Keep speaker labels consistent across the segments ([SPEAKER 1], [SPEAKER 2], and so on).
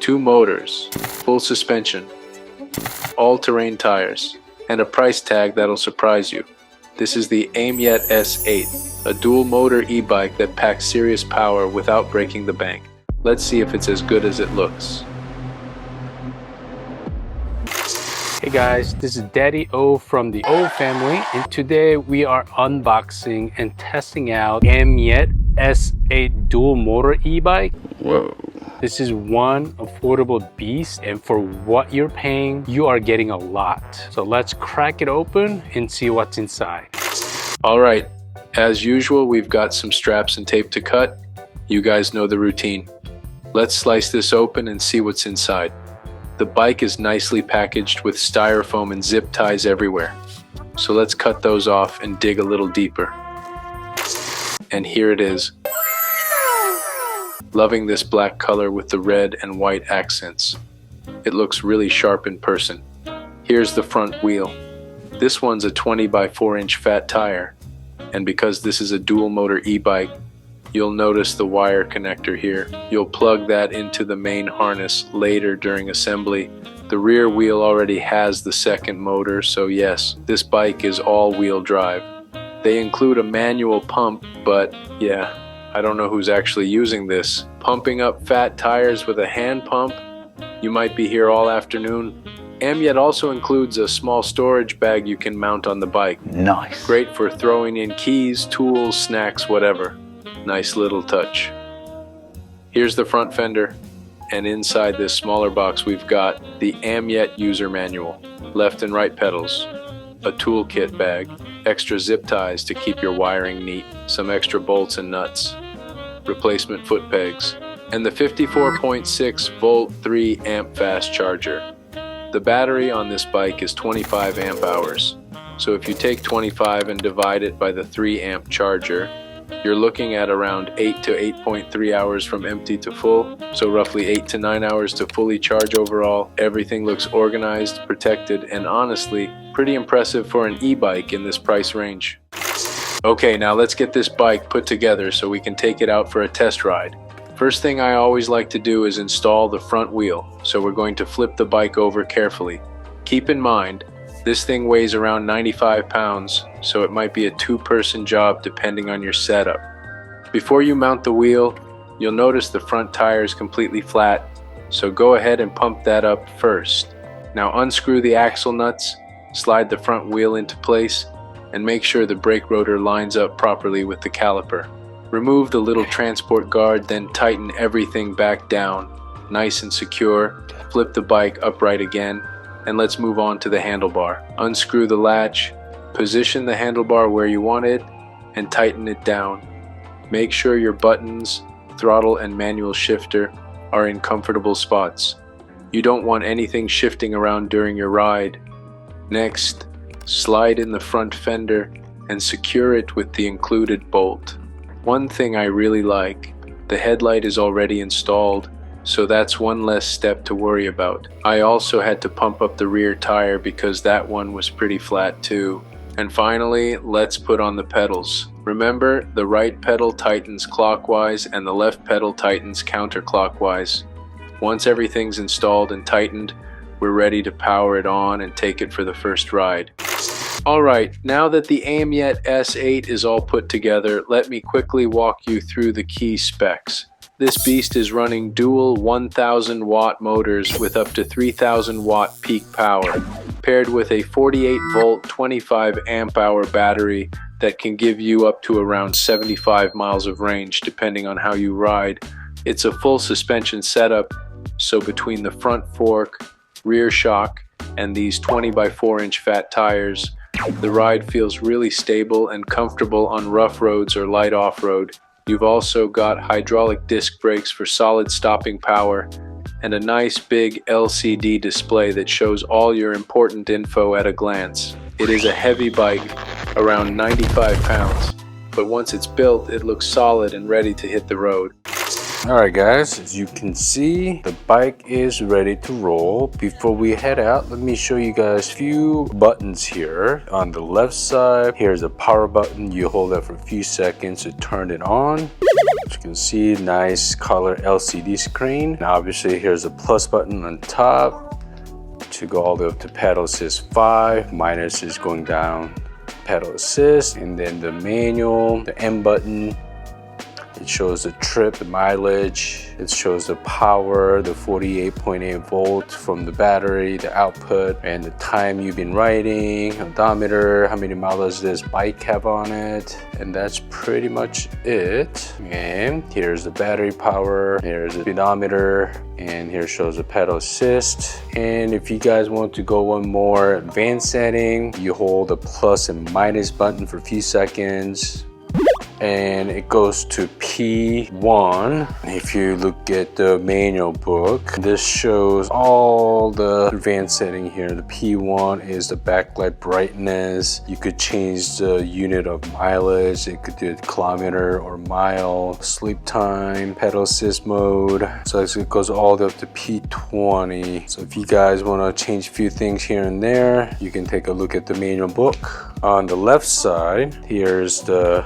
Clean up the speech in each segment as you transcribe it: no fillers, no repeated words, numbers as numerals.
[SPEAKER 1] 2 motors, full suspension, all-terrain tires, and a price tag that'll surprise you. This is the AMYET S8, a dual-motor e-bike that packs serious power without breaking the bank. Let's see if it's as good as it looks.
[SPEAKER 2] Hey guys, this is Daddy O from the O family, and today we are unboxing and testing out AMYET S8 Dual-Motor e-bike.
[SPEAKER 1] Whoa.
[SPEAKER 2] This is one affordable beast, and for what you're paying, you are getting a lot. So let's crack it open and see what's inside.
[SPEAKER 1] All right, as usual, we've got some straps and tape to cut. You guys know the routine. Let's slice this open and see what's inside. The bike is nicely packaged with styrofoam and zip ties everywhere. So let's cut those off and dig a little deeper. And here it is. Loving this black color with the red and white accents. It looks really sharp in person. Here's the front wheel. This one's a 20 by 4 inch fat tire. And because this is a dual motor e-bike, you'll notice the wire connector here. You'll plug that into the main harness later during assembly. The rear wheel already has the second motor, so yes, this bike is all-wheel drive. They include a manual pump, but yeah, I don't know who's actually using this. Pumping up fat tires with a hand pump? You might be here all afternoon. AMYET also includes a small storage bag you can mount on the bike.
[SPEAKER 3] Nice.
[SPEAKER 1] Great for throwing in keys, tools, snacks, whatever. Nice little touch. Here's the front fender, and inside this smaller box we've got the AMYET user manual, left and right pedals, a toolkit bag, extra zip ties to keep your wiring neat, some extra bolts and nuts, replacement foot pegs, and the 54.6 volt 3 amp fast charger. The battery on this bike is 25 amp hours, so if you take 25 and divide it by the 3 amp charger, you're looking at around 8 to 8.3 hours from empty to full, so roughly 8 to 9 hours to fully charge overall. Everything looks organized, protected, and honestly, pretty impressive for an e-bike in this price range. Okay, now let's get this bike put together so we can take it out for a test ride. First thing I always like to do is install the front wheel, so we're going to flip the bike over carefully. Keep in mind, this thing weighs around 95 pounds, so it might be a 2-person job depending on your setup. Before you mount the wheel, you'll notice the front tire is completely flat, so go ahead and pump that up first. Now unscrew the axle nuts, slide the front wheel into place, and make sure the brake rotor lines up properly with the caliper. Remove the little transport guard, then tighten everything back down, nice and secure. Flip the bike upright again, and let's move on to the handlebar. Unscrew the latch, position the handlebar where you want it, and tighten it down. Make sure your buttons, throttle, and manual shifter are in comfortable spots. You don't want anything shifting around during your ride. Next, slide in the front fender and secure it with the included bolt. One thing I really like, the headlight is already installed, so that's one less step to worry about. I also had to pump up the rear tire because that one was pretty flat too. And finally, let's put on the pedals. Remember, the right pedal tightens clockwise and the left pedal tightens counterclockwise. Once everything's installed and tightened, we're ready to power it on and take it for the first ride. Alright, now that the AMYET S8 is all put together, let me quickly walk you through the key specs. This beast is running dual 1000 watt motors with up to 3000 watt peak power, paired with a 48 volt 25 amp hour battery that can give you up to around 75 miles of range depending on how you ride. It's a full suspension setup, so between the front fork, rear shock, and these 20 by 4 inch fat tires, the ride feels really stable and comfortable on rough roads or light off-road. You've also got hydraulic disc brakes for solid stopping power and a nice big LCD display that shows all your important info at a glance. It is a heavy bike, around 95 pounds, but once it's built, it looks solid and ready to hit the road.
[SPEAKER 2] Alright guys, as you can see, the bike is ready to roll. Before we head out, let me show you guys a few buttons here. On the left side, here's a power button. You hold that for a few seconds to turn it on. As you can see, nice color LCD screen. And obviously here's a plus button on top to go all the way up to pedal assist 5. Minus is going down pedal assist, and then the manual, the M button. It shows the trip, the mileage. It shows the power, the 48.8 volt from the battery, the output, and the time you've been riding, odometer, how many miles does this bike have on it. And that's pretty much it. And here's the battery power, here's the speedometer, and here shows the pedal assist. And if you guys want to go one more advanced setting, you hold the plus and minus button for a few seconds, and it goes to P1. If you look at the manual book, this shows all the advanced setting here. The P1 is the backlight brightness. You could change the unit of mileage. It could do kilometer or mile, sleep time, pedal assist mode. So it goes all the way up to P20. So if you guys want to change a few things here and there, you can take a look at the manual book. On the left side, here's the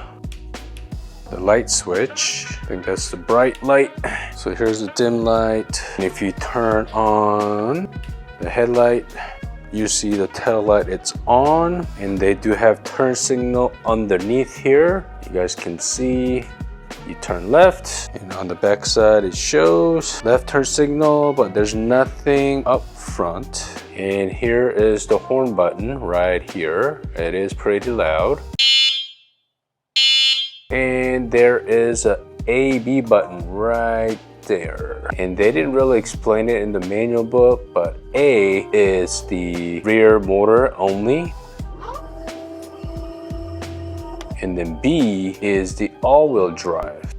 [SPEAKER 2] light switch. I think that's the bright light. So here's the dim light. And if you turn on the headlight, you see the tail light, it's on. And they do have turn signal underneath here. You guys can see. You turn left, and on the back side it shows left turn signal, but there's nothing up front. And here is the horn button right here. It is pretty loud. And there is a A/B button right there. And they didn't really explain it in the manual book, but A is the rear motor only. And then B is the all-wheel drive.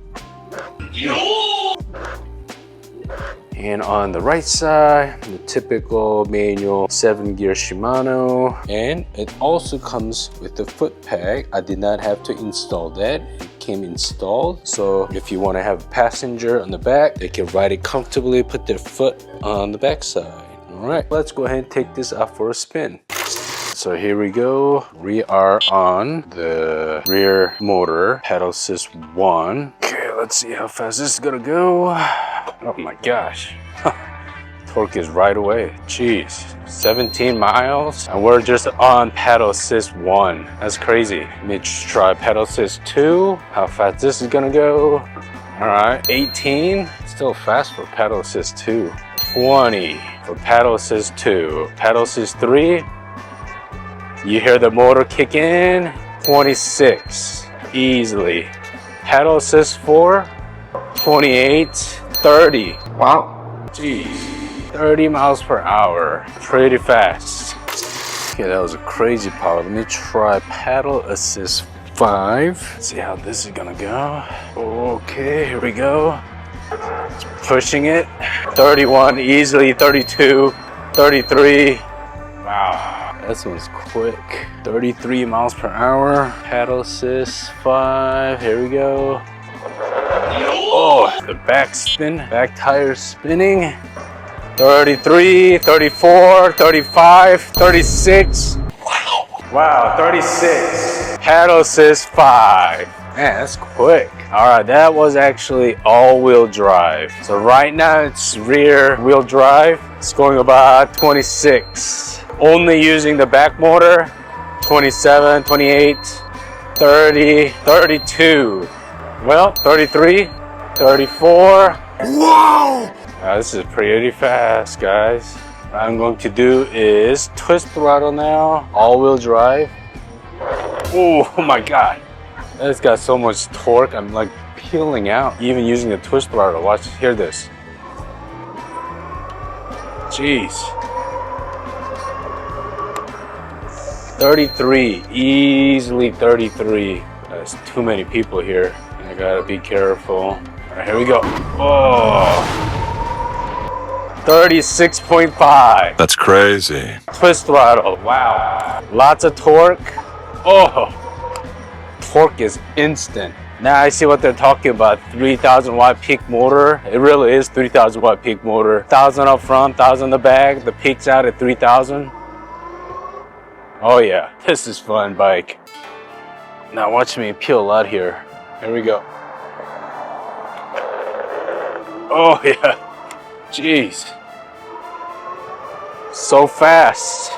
[SPEAKER 2] And on the right side, the typical manual 7-gear Shimano. And it also comes with the foot peg. I did not have to install that. It came installed. So if you want to have a passenger on the back, they can ride it comfortably, put their foot on the back side. All right, let's go ahead and take this out for a spin. So here we go. We are on the rear motor, pedal assist 1. Okay, let's see how fast this is gonna go. Oh my gosh. Torque is right away. Jeez, 17 miles. And we're just on pedal assist 1. That's crazy. Let me try pedal assist 2. How fast this is gonna go. All right, 18. Still fast for pedal assist 2. 20 for pedal assist 2. Pedal assist 3. You hear the motor kick in. 26, easily. Pedal assist 4. 28, 30. Wow. Jeez. 30 miles per hour. Pretty fast. Okay, that was a crazy power. Let me try pedal assist 5. Let's see how this is gonna go. Okay, here we go. It's pushing it. 31, easily. 32, 33. Wow. This one's quick. 33 miles per hour. Pedal assist 5. Here we go. Oh, the back spin, back tire spinning. 33, 34, 35, 36. Wow. Wow, 36. Pedal assist 5. Man, that's quick. All right, that was actually all-wheel drive. So right now it's rear wheel drive. It's going about 26. Only using the back motor, 27, 28, 30, 32. Well, 33, 34. Whoa! This is pretty fast, guys. What I'm going to do is twist throttle now, all-wheel drive. Oh my God. That's got so much torque. I'm like peeling out, even using the twist throttle. Watch, hear this. Jeez. 33, easily 33. There's too many people here. I gotta be careful. All right, here we go. Oh, 36.5.
[SPEAKER 3] That's crazy.
[SPEAKER 2] Twist throttle, wow. Lots of torque. Oh, torque is instant. Now I see what they're talking about, 3,000 watt peak motor. It really is 3,000 watt peak motor. 1,000 up front, 1,000 in the back. The peak's out at 3,000. Oh yeah, this is fun bike. Now watch me peel out here. Here we go. Oh yeah, jeez, so fast.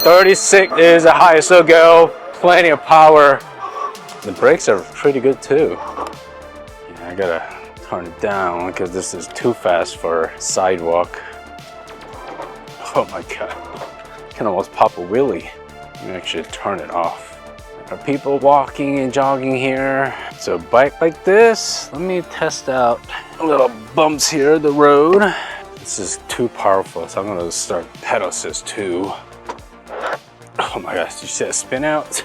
[SPEAKER 2] 36 is the highest it'll go. Plenty of power. The brakes are pretty good too. Yeah, I gotta turn it down because this is too fast for sidewalk. Oh my god, can almost pop a wheelie. Let me actually turn it off. There are people walking and jogging here. So a bike like this, let me test out little bumps here, the road. This is too powerful, so I'm gonna start pedal assist too. Oh my gosh, you see that spin out?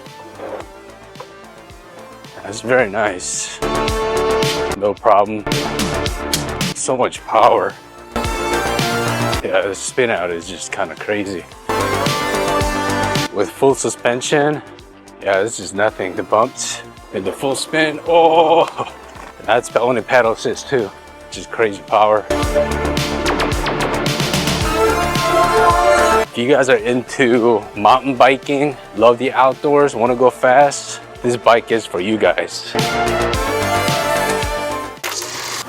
[SPEAKER 2] That's very nice. No problem. So much power. Yeah, the spin out is just kind of crazy. With full suspension, yeah, this is nothing. The bumps and the full spin, oh, that's only pedal assist too, which is crazy power. If you guys are into mountain biking, love the outdoors, want to go fast, this bike is for you guys.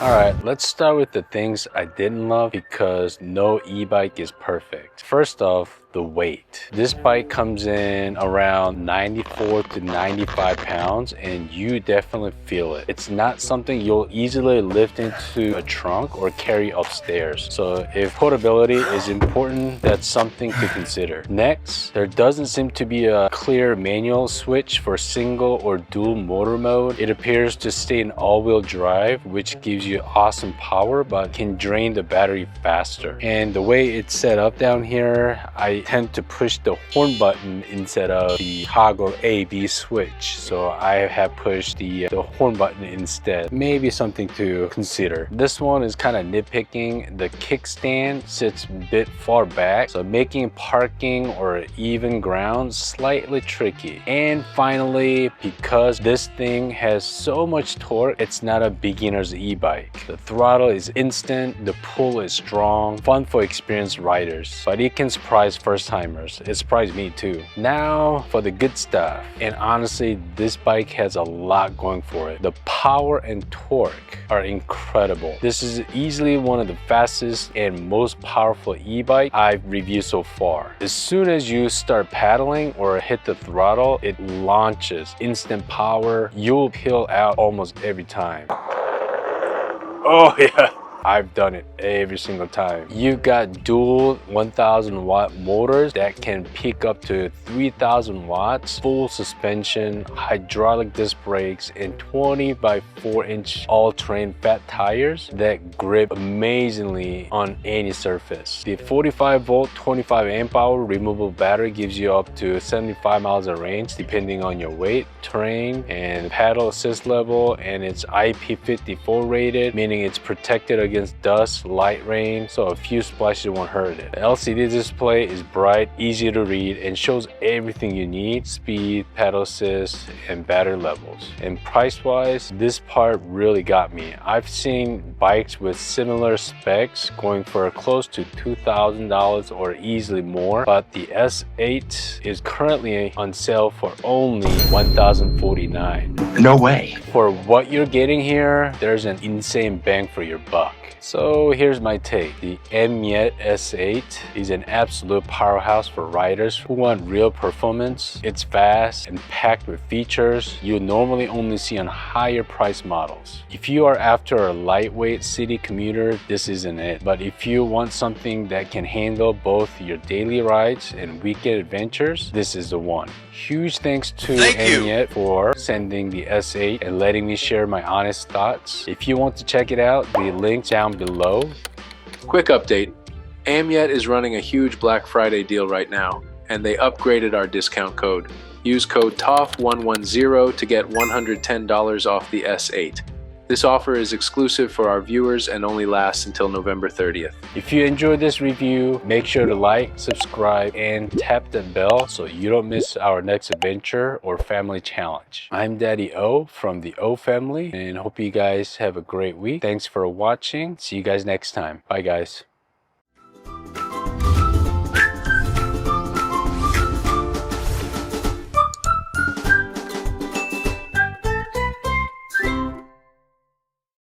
[SPEAKER 2] All right, let's start with the things I didn't love because no e-bike is perfect. First off, the weight. This bike comes in around 94 to 95 pounds and you definitely feel it. It's not something you'll easily lift into a trunk or carry upstairs. So if portability is important, that's something to consider. Next, there doesn't seem to be a clear manual switch for single or dual motor mode. It appears to stay in all-wheel drive, which gives you awesome power but can drain the battery faster. And the way it's set up down here, I tend to push the horn button instead of the toggle A/B switch. So I have pushed the horn button instead. Maybe something to consider. This one is kind of nitpicking. The kickstand sits a bit far back, so making parking or even ground slightly tricky. And finally, because this thing has so much torque, it's not a beginner's e-bike. The throttle is instant, the pull is strong, fun for experienced riders, but it can surprise first-timers. It surprised me too. Now for the good stuff, and honestly this bike has a lot going for it. The power and torque are incredible. This is easily one of the fastest and most powerful e-bike I've reviewed so far. As soon as you start pedaling or hit the throttle, it launches instant power. You'll peel out almost every time. Oh yeah, I've done it every single time. You've got dual 1000 watt motors that can peak up to 3000 watts, full suspension, hydraulic disc brakes, and 20 by 4 inch all-terrain fat tires that grip amazingly on any surface. The 45 volt 25 amp hour removable battery gives you up to 75 miles of range depending on your weight, terrain, and pedal assist level, and it's IP54 rated, meaning it's protected against dust, light rain, so a few splashes won't hurt it. The LCD display is bright, easy to read, and shows everything you need: speed, pedal assist, and battery levels. And price-wise, this part really got me. I've seen bikes with similar specs going for close to $2,000 or easily more, but the S8 is currently on sale for only $1,049.
[SPEAKER 3] No way.
[SPEAKER 2] For what you're getting here, there's an insane bang for your buck. So here's my take. The AMYET S8 is an absolute powerhouse for riders who want real performance. It's fast and packed with features you normally only see on higher price models. If you are after a lightweight city commuter, this isn't it. But if you want something that can handle both your daily rides and weekend adventures, this is the one. Huge thanks to AMYET for sending the S8 and letting me share my honest thoughts. If you want to check it out, the link's down below.
[SPEAKER 1] Quick update. AMYET is running a huge Black Friday deal right now, and they upgraded our discount code. Use code TOF110 to get $110 off the S8. This offer is exclusive for our viewers and only lasts until November 30th.
[SPEAKER 2] If you enjoyed this review, make sure to like, subscribe, and tap the bell so you don't miss our next adventure or family challenge. I'm Daddy O from the O family, and hope you guys have a great week. Thanks for watching. See you guys next time. Bye guys.